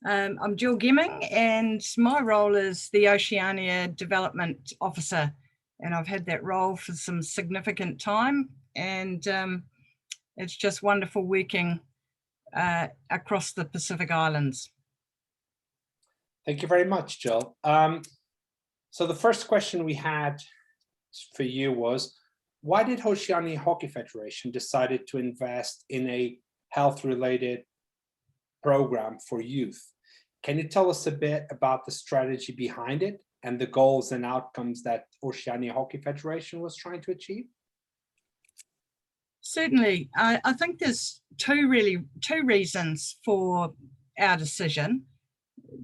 I'm Gill Gemming, and my role is the Oceania Development Officer, and I've had that role for some significant time, and it's just wonderful working across the Pacific Islands. Thank you very much, Jill. So the first question we had for you was, why did Oceania Hockey Federation decided to invest in a health-related program for youth? Can you tell us a bit about the strategy behind it and the goals and outcomes that Oceania Hockey Federation was trying to achieve? Certainly. I think there's two reasons for our decision.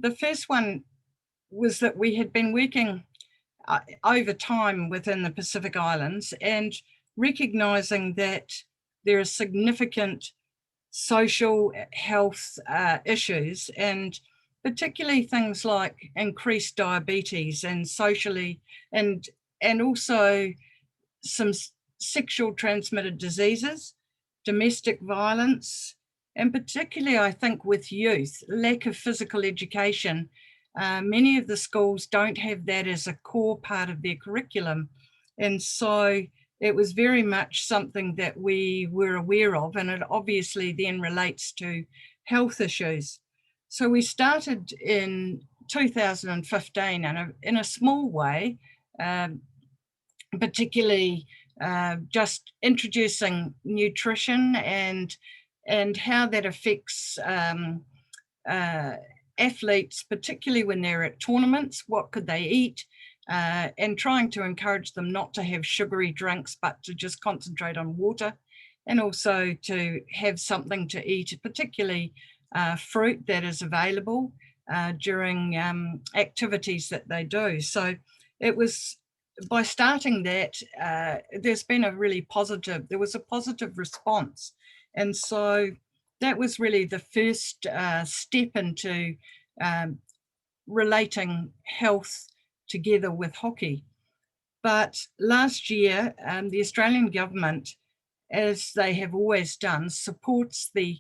The first one was that we had been working over time within the Pacific Islands and recognizing that there are significant social health issues, and particularly things like increased diabetes and socially and also some sexual transmitted diseases, domestic violence, and particularly I think with youth, lack of physical education. Many of the schools don't have that as a core part of their curriculum. And so it was very much something that we were aware of, and it obviously then relates to health issues. So we started in 2015 and in a small way, particularly just introducing nutrition and how that affects athletes, particularly when they're at tournaments. What could they eat? And trying to encourage them not to have sugary drinks, but to just concentrate on water, and also to have something to eat, particularly fruit that is available during activities that they do. So it was, by starting that, there was a positive response. And so that was really the first step into relating health together with hockey. But last year, the Australian government, as they have always done, supports the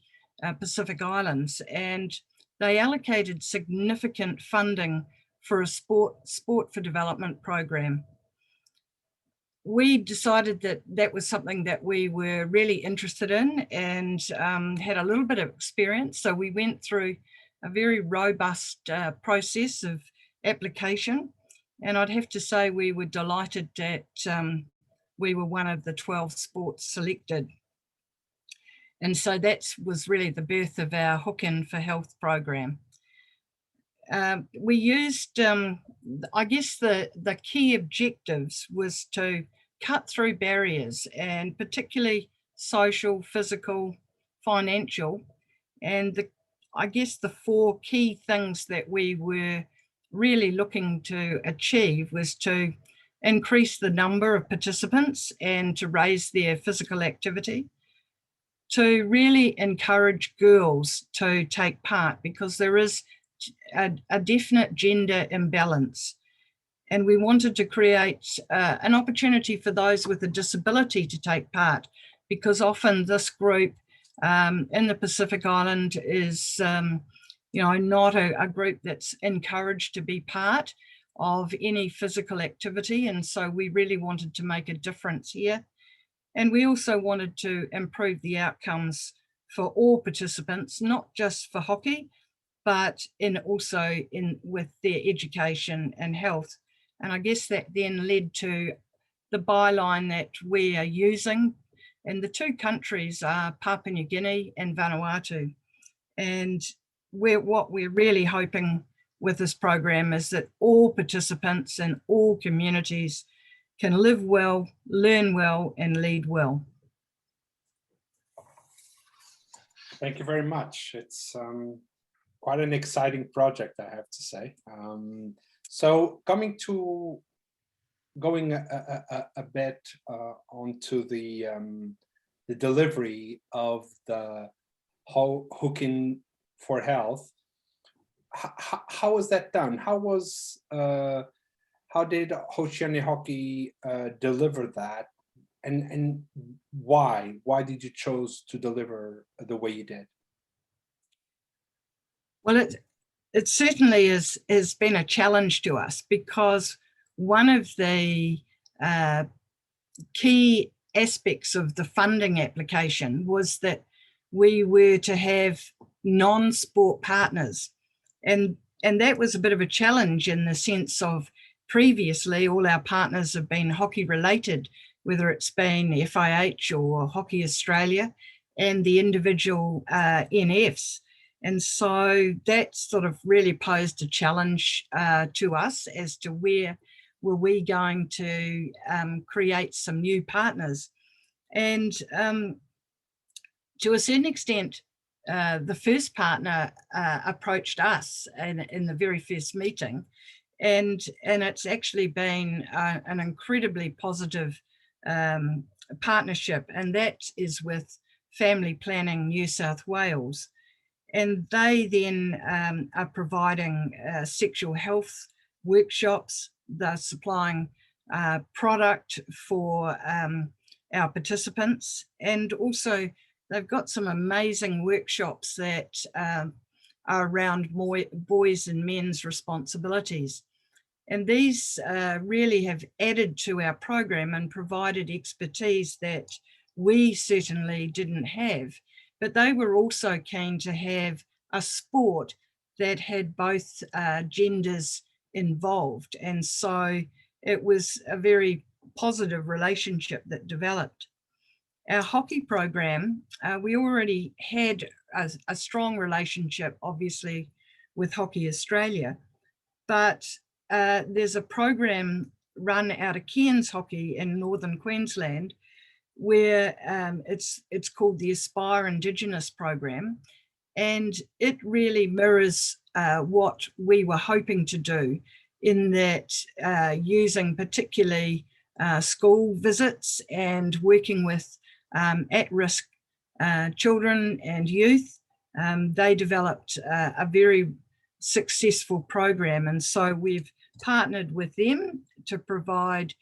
Pacific Islands, and they allocated significant funding for a sport for development program. We decided that that was something that we were really interested in and had a little bit of experience. So we went through a very robust process of application. And I'd have to say we were delighted that we were one of the 12 sports selected. And so that was really the birth of our Hook-In for Health program. We used, I guess the key objectives was to cut through barriers, and particularly social, physical, financial. And I guess the four key things that we were really looking to achieve was to increase the number of participants and to raise their physical activity, to really encourage girls to take part, because there is a definite gender imbalance. And we wanted to create an opportunity for those with a disability to take part, because often this group in the Pacific Island is not a group that's encouraged to be part of any physical activity. And so we really wanted to make a difference here. And we also wanted to improve the outcomes for all participants, not just for hockey, but also with their education and health. And I guess that then led to the byline that we are using. And the two countries are Papua New Guinea and Vanuatu. And what we're really hoping with this program is that all participants in all communities can live well, learn well, and lead well. Thank you very much. It's quite an exciting project, I have to say. So going a bit onto the delivery of the Hook-In for Health, how was that done? How did Oceania Hockey deliver that, and why? Why did you choose to deliver the way you did? Well, it certainly has been a challenge to us, because one of the key aspects of the funding application was that we were to have non-sport partners. And that was a bit of a challenge, in the sense of previously all our partners have been hockey related, whether it's been FIH or Hockey Australia and the individual NFs. And so that sort of really posed a challenge to us as to where were we going to create some new partners. And to a certain extent, the first partner approached us in the very first meeting, and it's actually been an incredibly positive partnership, and that is with Family Planning New South Wales. And they then are providing sexual health workshops. They're supplying product for our participants, and also they've got some amazing workshops that are around boys and men's responsibilities. And these really have added to our program and provided expertise that we certainly didn't have. But they were also keen to have a sport that had both genders involved. And so it was a very positive relationship that developed. Our hockey program, we already had a strong relationship, obviously, with Hockey Australia, but there's a program run out of Cairns Hockey in Northern Queensland, where it's called the Aspire Indigenous program, and it really mirrors what we were hoping to do, in that using particularly school visits and working with at-risk children and youth, they developed a very successful program. And so we've partnered with them to provide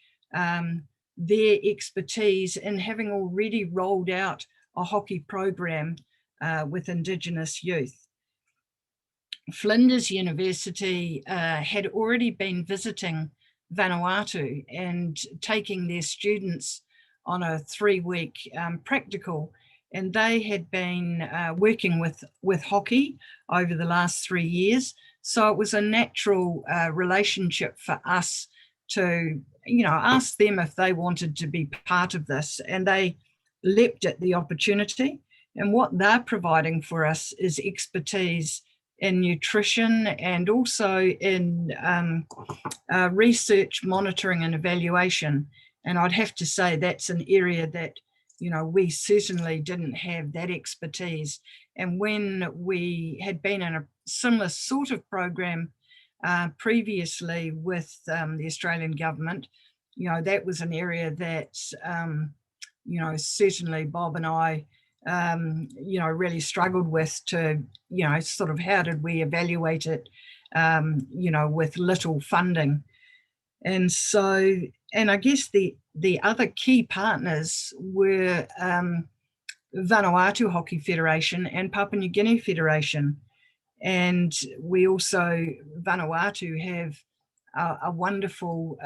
their expertise in having already rolled out a hockey program with Indigenous youth. Flinders University had already been visiting Vanuatu and taking their students on a 3-week practical, and they had been working with hockey over the last 3 years. So it was a natural relationship for us to, ask them if they wanted to be part of this, and they leapt at the opportunity. And what they're providing for us is expertise in nutrition and also in research, monitoring and evaluation. And I'd have to say that's an area that, we certainly didn't have that expertise. And when we had been in a similar sort of program previously with the Australian government, that was an area that, certainly Bob and I, really struggled with to, sort of how did we evaluate it, with little funding. And so, and I guess the other key partners were Vanuatu Hockey Federation and Papua New Guinea Federation. And we also, Vanuatu, have a wonderful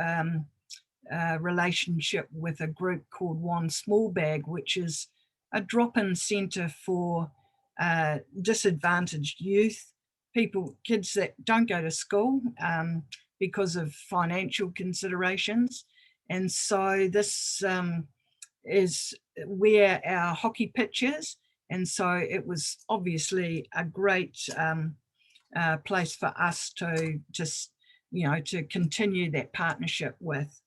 relationship with a group called One Small Bag, which is a drop-in centre for disadvantaged youth, kids that don't go to school because of financial considerations. And so this is where our hockey pitch is. And so it was obviously a great place for us to just, to continue that partnership with.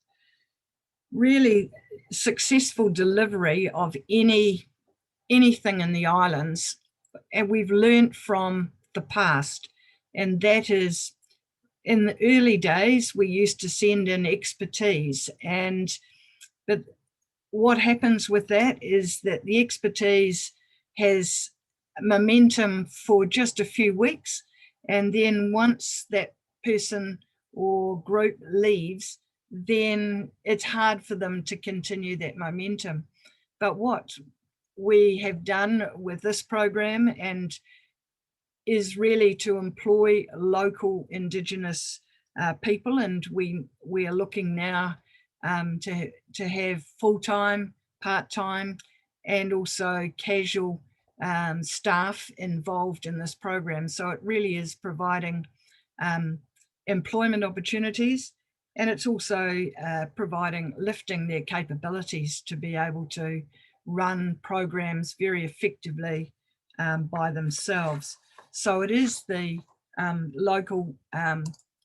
Really successful delivery of anything in the islands, and we've learned from the past, and that is, in the early days we used to send in expertise, but what happens with that is that the expertise has momentum for just a few weeks, and then once that person or group leaves, then it's hard for them to continue that momentum. But what we have done with this program, and is really to employ local Indigenous people, and we are looking now to have full-time, part-time, and also casual staff involved in this program. So it really is providing employment opportunities, and it's also lifting their capabilities to be able to run programs very effectively by themselves. So it is the local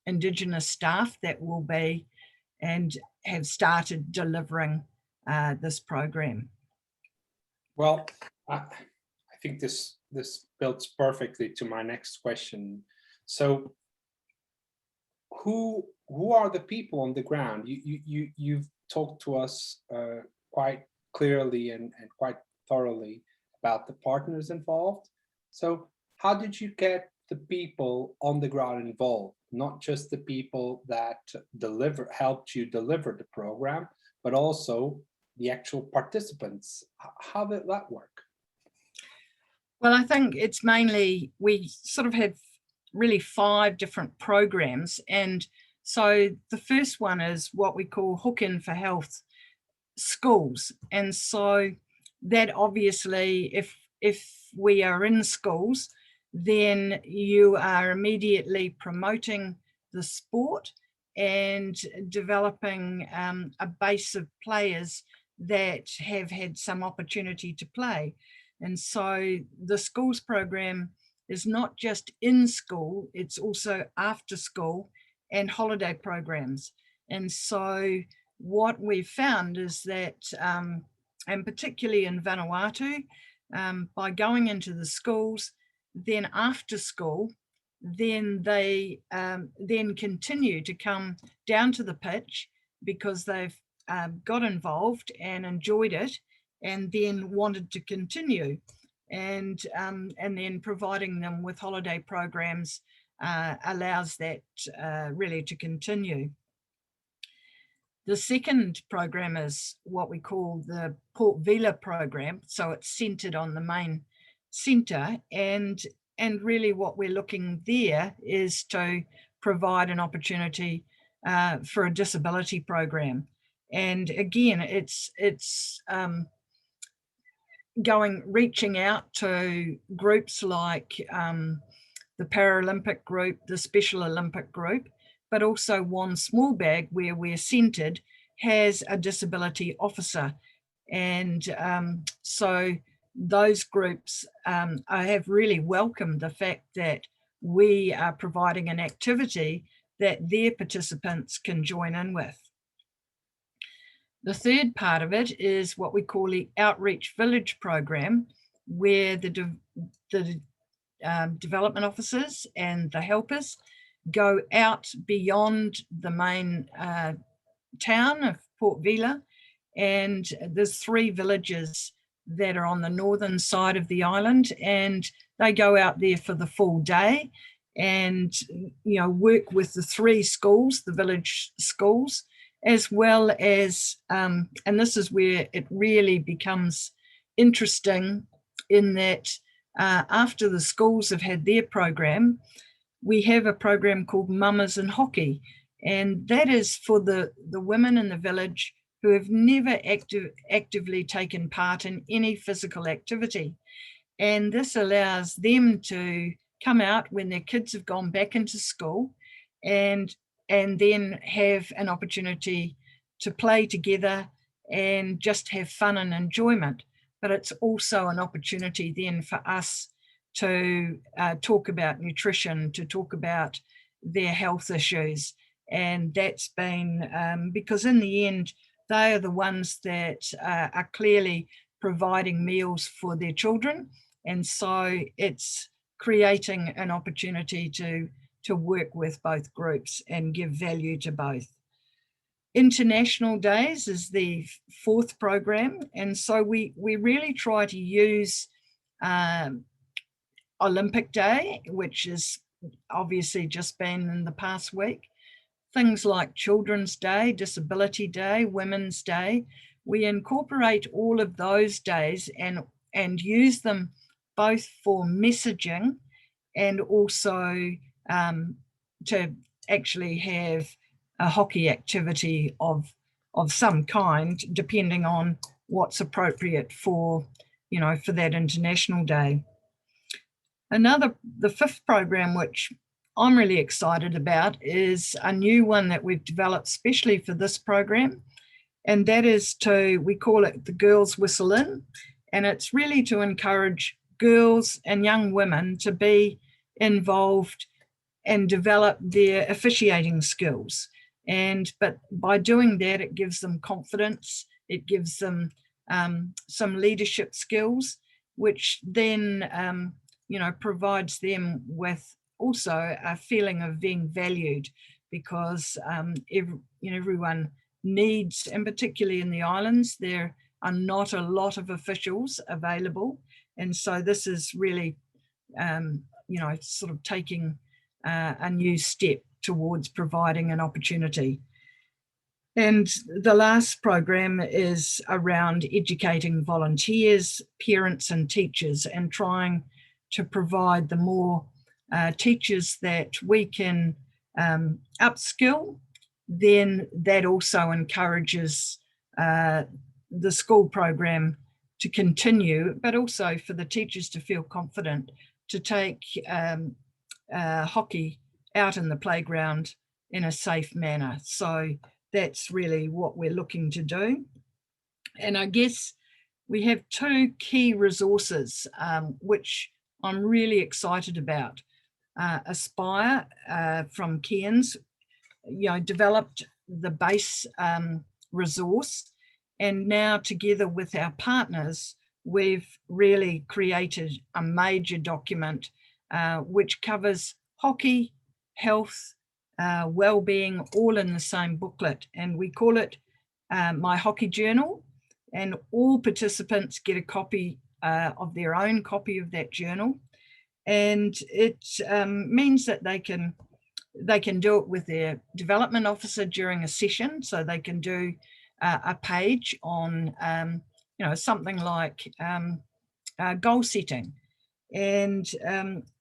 Indigenous staff that will be and have started delivering this program. Well, I think this builds perfectly to my next question. So who are the people on the ground? You've talked to us quite clearly and quite thoroughly about the partners involved. So how did you get the people on the ground involved? Not just the people that helped you deliver the program, but also the actual participants. How did that work? Well, I think it's mainly, we sort of have really 5 different programs. And so the first one is what we call Hook In for Health schools. And so that obviously, if we are in schools, then you are immediately promoting the sport and developing a base of players that have had some opportunity to play. And so the schools program is not just in school, it's also after school and holiday programs. And so what we've found is that, and particularly in Vanuatu, by going into the schools, then after school, then they then continue to come down to the pitch because they've got involved and enjoyed it, and then wanted to continue, and then providing them with holiday programs allows that really to continue. The second program is what we call the Port Vila program. So it's centered on the main centre, and really what we're looking there is to provide an opportunity for a disability program. And again, it's reaching out to groups like the Paralympic group, the Special Olympic group, but also One Smallbag, where we're centred, has a disability officer. And so those groups have really welcomed the fact that we are providing an activity that their participants can join in with. The third part of it is what we call the Outreach Village program, where the development officers and the helpers go out beyond the main town of Port Vila, and there's 3 villages that are on the northern side of the island, and they go out there for the full day and work with the 3 schools, the village schools, as well as and this is where it really becomes interesting, in that after the schools have had their program, we have a program called Mamas in Hockey, and that is for the women in the village who have never actively taken part in any physical activity. And this allows them to come out when their kids have gone back into school and then have an opportunity to play together and just have fun and enjoyment. But it's also an opportunity then for us to talk about nutrition, to talk about their health issues. And that's been because in the end, they are the ones that are clearly providing meals for their children. And so it's creating an opportunity to work with both groups and give value to both. International Days is the 4th program. And so we really try to use Olympic Day, which has obviously just been in the past week. Things like Children's Day, Disability Day, Women's Day. We incorporate all of those days and use them both for messaging and also to actually have a hockey activity of some kind, depending on what's appropriate for, you know, for that International Day. The fifth program, which I'm really excited about, is a new one that we've developed specially for this program. And that is we call it the Girls Whistle In. And it's really to encourage girls and young women to be involved and develop their officiating skills. But by doing that, it gives them confidence, it gives them some leadership skills, which then you know, provides them with also a feeling of being valued, because everyone needs, and particularly in the islands, there are not a lot of officials available, and so this is really you know, sort of taking a new step towards providing an opportunity. And the last program is around educating volunteers, parents and teachers, and trying to provide the more teachers that we can upskill. Then that also encourages the school program to continue, but also for the teachers to feel confident to take hockey out in the playground in a safe manner. So that's really what we're looking to do. And I guess we have two key resources which I'm really excited about. Aspire from Cairns, you know, developed the base resource, and now together with our partners, we've really created a major document which covers hockey, health, well-being, all in the same booklet. And we call it My Hockey Journal, and all participants get a copy of their own copy of that journal. And it means that they can do it with their development officer during a session. So they can do a page on you know, something like goal setting, and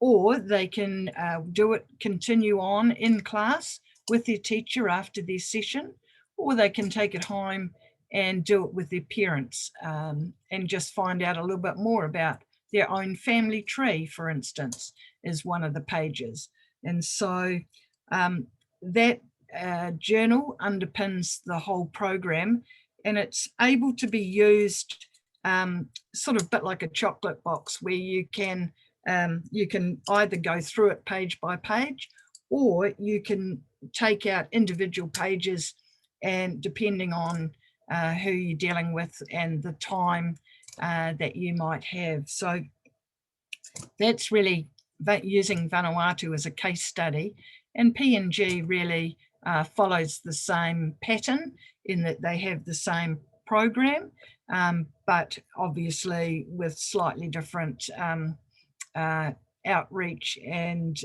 or they can continue on in class with their teacher after their session, or they can take it home and do it with their parents and just find out a little bit more about their own family tree, for instance, is one of the pages. And so that journal underpins the whole program, and it's able to be used sort of a bit like a chocolate box, where you can either go through it page by page, or you can take out individual pages, and depending on who you're dealing with and the time that you might have. So that's really using Vanuatu as a case study, and PNG really follows the same pattern in that they have the same program, but obviously with slightly different outreach and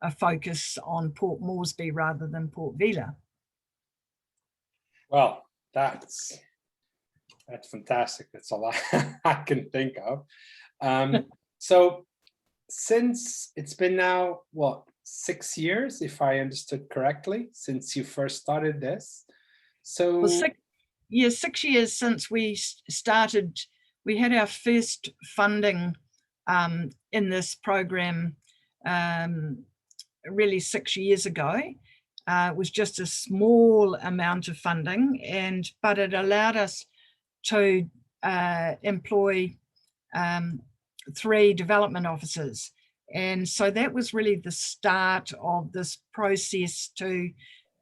a focus on Port Moresby rather than Port Vila. Well, that's fantastic. That's a lot I can think of. So since it's been now, what, 6 years, if I understood correctly, since you first started this. So well, 6 years since we started. We had our first funding in this program really 6 years ago. It was just a small amount of funding, but it allowed us to employ 3 development officers. And so that was really the start of this process to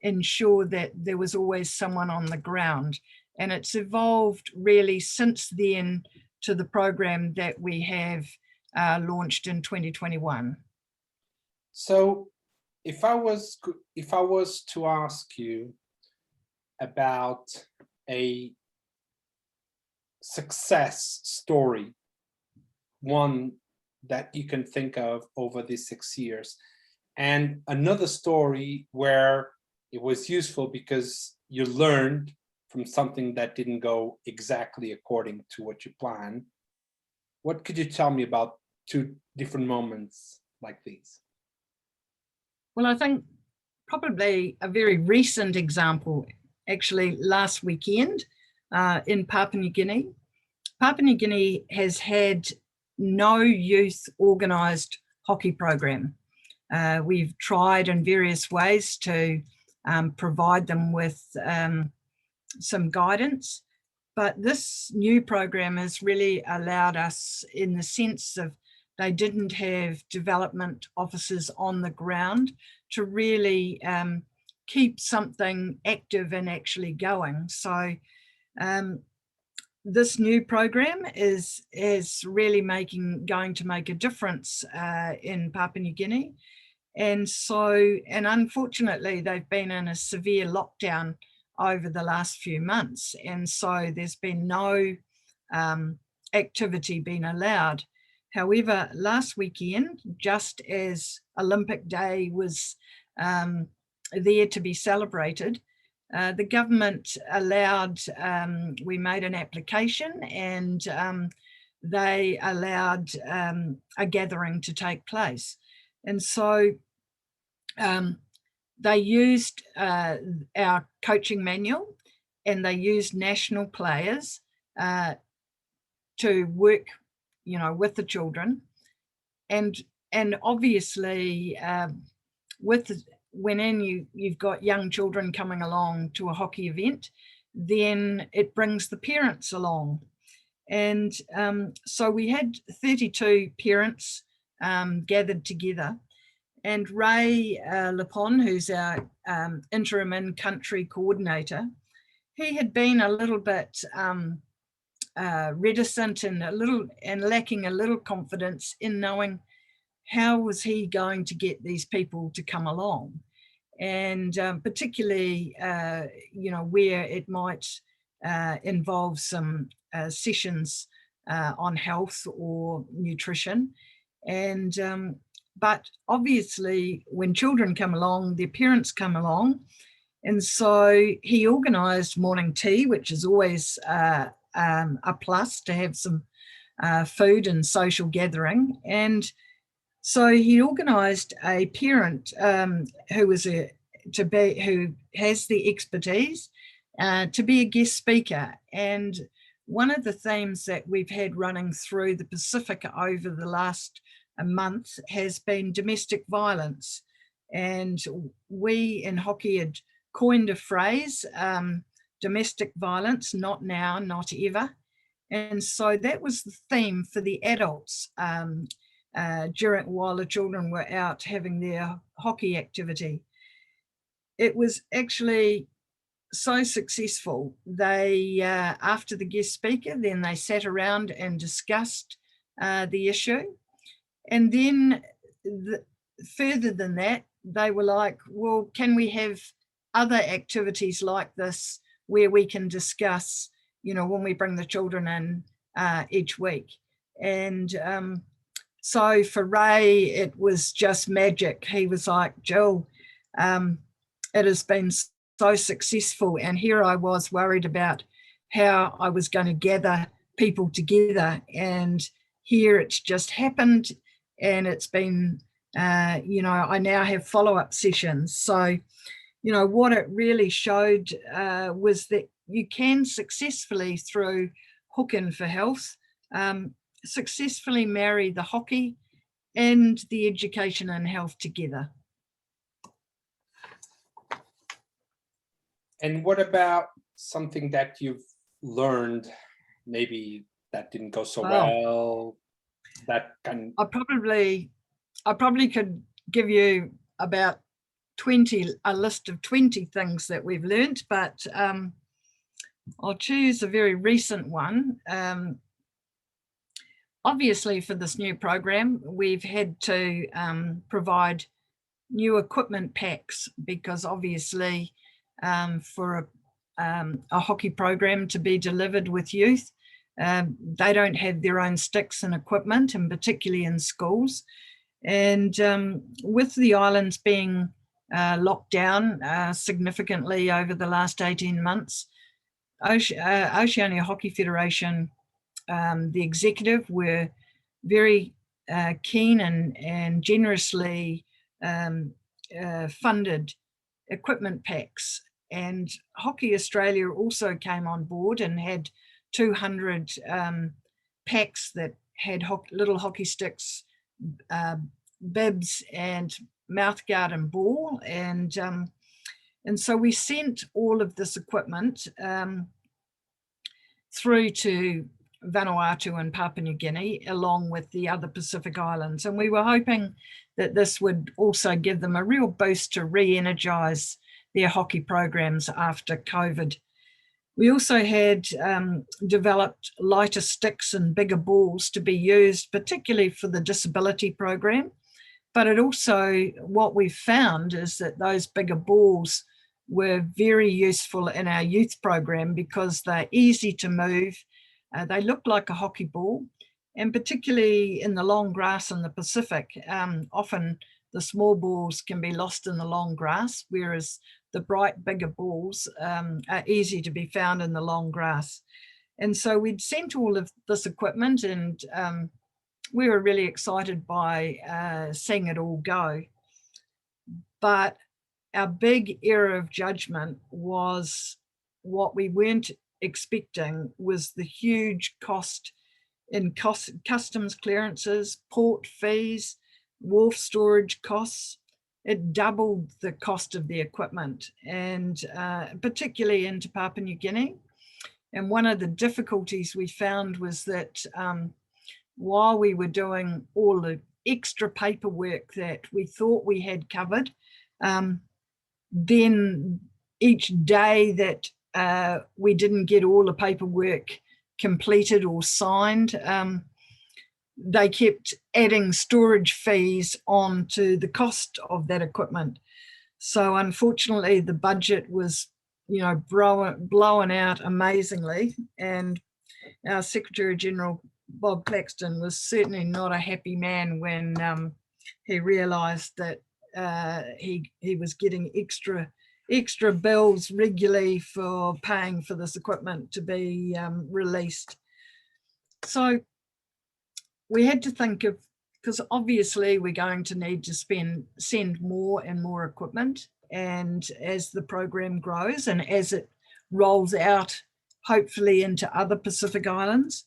ensure that there was always someone on the ground. And it's evolved really since then to the program that we have launched in 2021. So if I was to ask you about a success story, one that you can think of over these 6 years, and another story where it was useful because you learned from something that didn't go exactly according to what you planned, what could you tell me about 2 different moments like these? Well, I think probably a very recent example, actually last weekend in Papua New Guinea. Papua New Guinea has had no youth organised hockey program. We've tried in various ways to provide them with some guidance, but this new program has really allowed us, in the sense of they didn't have development officers on the ground to really keep something active and actually going. So this new program is really going to make a difference in Papua New Guinea. And unfortunately, they've been in a severe lockdown over the last few months. And so there's been no activity being allowed. However, last weekend, just as Olympic Day was there to be celebrated, the government allowed, we made an application, and they allowed a gathering to take place. And so they used our coaching manual, and they used national players to work, with the children. And obviously when you've got young children coming along to a hockey event, then it brings the parents along. And so we had 32 parents gathered together. And Ray Lepon, who's our interim in-country coordinator, he had been a little bit reticent and lacking a little confidence in knowing how was he going to get these people to come along, and particularly where it might involve some sessions on health or nutrition. And but obviously when children come along, their parents come along. And so he organised morning tea, which is always a plus to have some food and social gathering. And so he organised a parent who has the expertise to be a guest speaker. And one of the themes that we've had running through the Pacific over the last month has been domestic violence. And we in hockey had coined a phrase, domestic violence, not now, not ever. And so that was the theme for the adults while the children were out having their hockey activity. It was actually so successful. They, after the guest speaker, then they sat around and discussed the issue. And then further than that, they were like, well, can we have other activities like this where we can discuss, when we bring the children in each week? And so for Ray, it was just magic. He was like, Jill, it has been so successful. And here I was worried about how I was going to gather people together. And here it's just happened. And it's been, I now have follow-up sessions. So, what it really showed was that you can successfully, through Hook In for Health, successfully marry the hockey and the education and health together. And what about something that you've learned, maybe that didn't go so well? That can I probably could give you about a list of 20 things that we've learned, but I'll choose a very recent one. Obviously, for this new program, we've had to provide new equipment packs, because obviously for a hockey program to be delivered with youth, they don't have their own sticks and equipment, and particularly in schools. And with the islands being locked down significantly over the last 18 months, Oceania Hockey Federation, the executive, were very keen and generously funded equipment packs. And Hockey Australia also came on board and had 200 packs that had little hockey sticks, bibs and mouthguard and ball. And so we sent all of this equipment through to Vanuatu and Papua New Guinea, along with the other Pacific Islands. And we were hoping that this would also give them a real boost to re-energise their hockey programs after COVID. We also had developed lighter sticks and bigger balls to be used, particularly for the disability program. But it also, what we've found is that those bigger balls were very useful in our youth program because they're easy to move. They look like a hockey ball, and particularly in the long grass in the Pacific, often the small balls can be lost in the long grass, whereas the bright bigger balls are easy to be found in the long grass. And so we'd sent all of this equipment, and we were really excited by seeing it all go. But our big error of judgment was what we weren't expecting was the huge cost in customs clearances, port fees, wharf storage costs. It doubled the cost of the equipment, and particularly into Papua New Guinea. And one of the difficulties we found was that while we were doing all the extra paperwork that we thought we had covered, then each day that we didn't get all the paperwork completed or signed, they kept adding storage fees onto the cost of that equipment. So unfortunately, the budget was, blown out amazingly. And our Secretary General, Bob Claxton, was certainly not a happy man when he realised that he was getting extra bills regularly for paying for this equipment to be released. So we had to think of, because obviously we're going to need to send more and more equipment, and as the program grows and as it rolls out, hopefully into other Pacific Islands.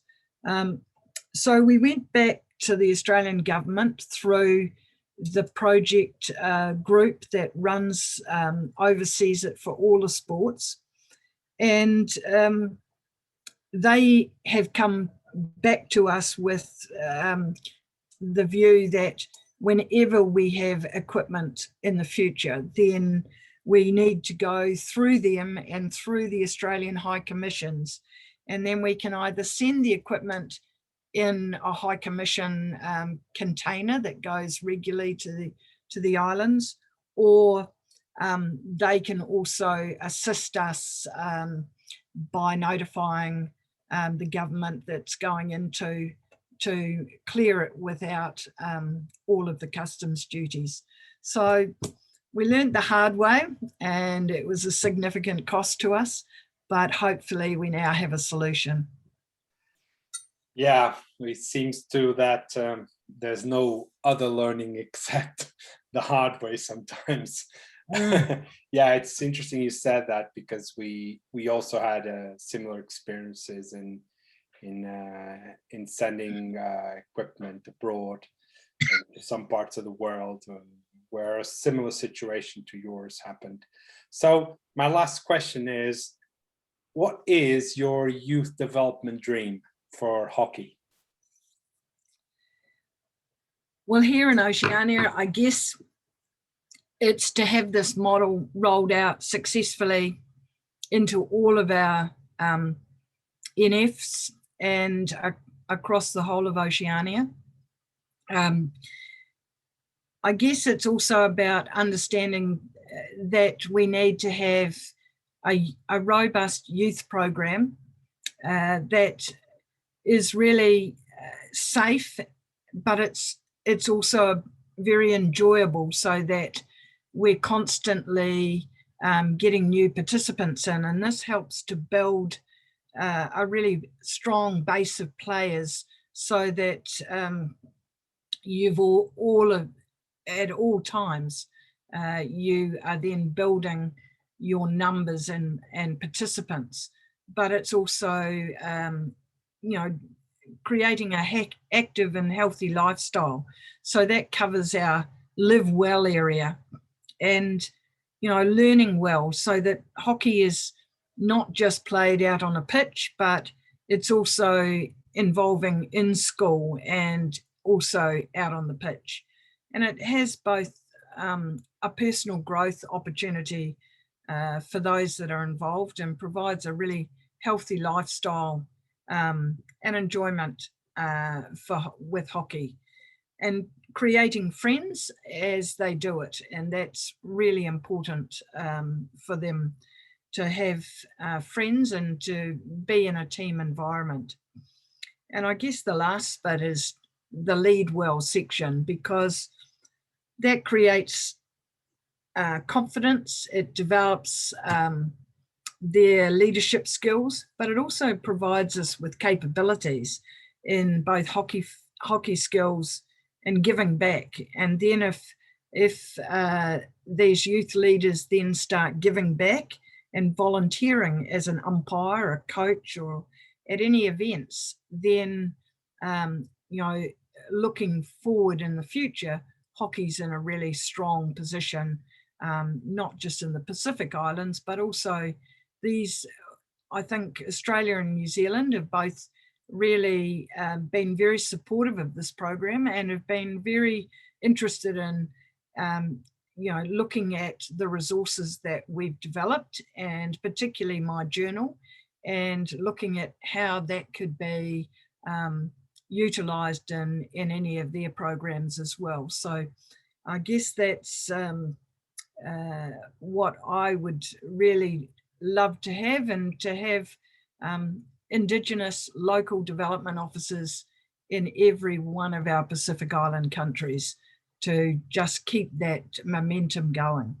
So we went back to the Australian government through the project group that runs, oversees it for all the sports. And they have come back to us with the view that whenever we have equipment in the future, then we need to go through them and through the Australian High Commissions. And then we can either send the equipment in a High Commission container that goes regularly to the islands, or they can also assist us by notifying the government that's going into to clear it without all of the customs duties. So we learned the hard way, and it was a significant cost to us, but hopefully we now have a solution. Yeah, it seems to that there's no other learning except the hard way sometimes. Yeah, it's interesting you said that, because we also had similar experiences in sending equipment abroad to some parts of the world where a similar situation to yours happened. So my last question is, what is your youth development dream for hockey? Well, here in Oceania, I guess it's to have this model rolled out successfully into all of our NFs and across the whole of Oceania. I guess it's also about understanding that we need to have a robust youth program that is really safe, but it's also very enjoyable, so that we're constantly getting new participants in, and this helps to build a really strong base of players, so that you've at all times, you are then building your numbers and participants, but it's also, you know, creating a active and healthy lifestyle. So that covers our live well area, and, you know, learning well, so that hockey is not just played out on a pitch, but it's also involving in school and also out on the pitch. And it has both a personal growth opportunity for those that are involved, and provides a really healthy lifestyle and enjoyment with hockey, and creating friends as they do it. And that's really important for them to have friends and to be in a team environment. And I guess the last bit is the lead well section, because that creates confidence, it develops their leadership skills, but it also provides us with capabilities in both hockey skills and giving back. And then if these youth leaders then start giving back and volunteering as an umpire, a coach, or at any events, then you know, looking forward in the future, hockey's in a really strong position, not just in the Pacific Islands, but also these, I think Australia and New Zealand have both really been very supportive of this program, and have been very interested in you know, looking at the resources that we've developed, and particularly my journal, and looking at how that could be utilised in any of their programs as well. So I guess that's what I would really love to have, and to have Indigenous local development officers in every one of our Pacific Island countries, to just keep that momentum going.